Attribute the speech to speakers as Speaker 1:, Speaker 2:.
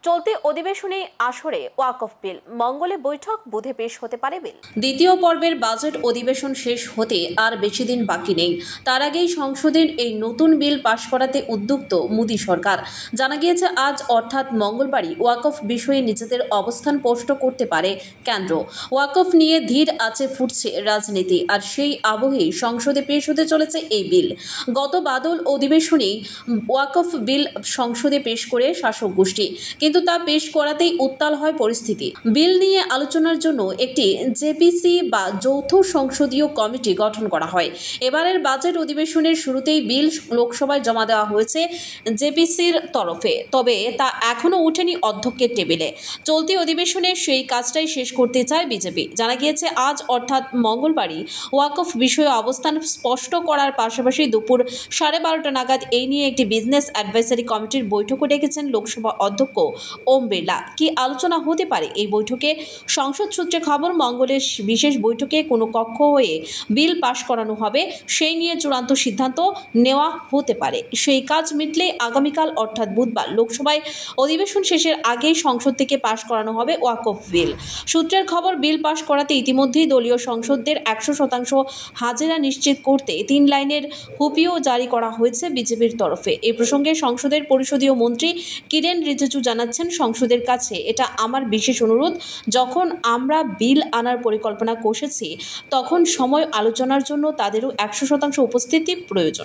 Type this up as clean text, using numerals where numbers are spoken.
Speaker 1: চলতি অধিবেশনে আসরে ওয়াকফ বিল মঙ্গলে বৈঠক, বুধে পেশ হতে পারে বিল।
Speaker 2: দ্বিতীয় পর্বের বাজেট অধিবেশন শেষ হতে আর বেশি দিন বাকি নেই। তার আগেই সংসদের এই নতুন বিল পাশ করাতে উদ্যুক্ত মোদী সরকার। জানা গিয়েছে আজ অর্থাৎ মঙ্গলবারই ওয়াকফ বিষয়ে নিজেদের অবস্থান স্পষ্ট করতে পারে কেন্দ্র। ওয়াকফ নিয়ে ধীর আছে ফুটছে রাজনীতি, আর সেই আবহেই সংসদে পেশ হতে চলেছে এই বিল। গত বাদল অধিবেশনেই ওয়াকফ বিল সংসদে পেশ করে শাসক গোষ্ঠী, কিন্তু তা পেশ করাতেই উত্তাল হয় পরিস্থিতি। বিল নিয়ে আলোচনার জন্য একটি জেপিসি বা যৌথ সংসদীয় কমিটি গঠন করা হয়। এবারের বাজেট অধিবেশনের শুরুতেই বিল লোকসভায় জমা দেওয়া হয়েছে জেপিসির তরফে, তবে তা এখনও ওঠেনি অধ্যক্ষের টেবিলে। চলতি অধিবেশনে সেই কাজটাই শেষ করতে চায় বিজেপি। জানা গিয়েছে আজ অর্থাৎ মঙ্গলবারই ওয়াকফ বিষয়ে অবস্থান স্পষ্ট করার পাশাপাশি দুপুর 12:30 নাগাদ এই নিয়ে একটি বিজনেস অ্যাডভাইসারি কমিটির বৈঠকও ডেকেছেন লোকসভা অধ্যক্ষ ওম বিড়লা। কি আলোচনা হতে পারে এই বৈঠকে? সংসদ সূত্রে খবর, মঙ্গলের বিশেষ বৈঠকে কোনো কক্ষ হয়ে বিল পাশ করানো হবে সেই নিয়ে চূড়ান্ত সিদ্ধান্ত নেওয়া হতে পারে। সেই কাজ মিটলে আগামীকাল অর্থাৎ বুধবার লোকসভায় অধিবেশন শেষের আগেই সংসদ থেকে পাশ করানো হবে ওয়াকফ বিল। সূত্রের খবর, বিল পাশ করাতে ইতিমধ্যেই দলীয় সংসদদের 100% হাজিরা নিশ্চিত করতে 3 লাইনের হুপিও জারি করা হয়েছে বিজেপির তরফে। এই প্রসঙ্গে সংসদের পরিষদীয় মন্ত্রী কিরেন রিজিজু জানাচ্ছেন, সংসদের কাছে এটা আমার বিশেষ অনুরোধ, যখন আমরা বিল আনার পরিকল্পনা কষেছি তখন সময় আলোচনার জন্য তাদেরও 100% উপস্থিতি প্রয়োজন।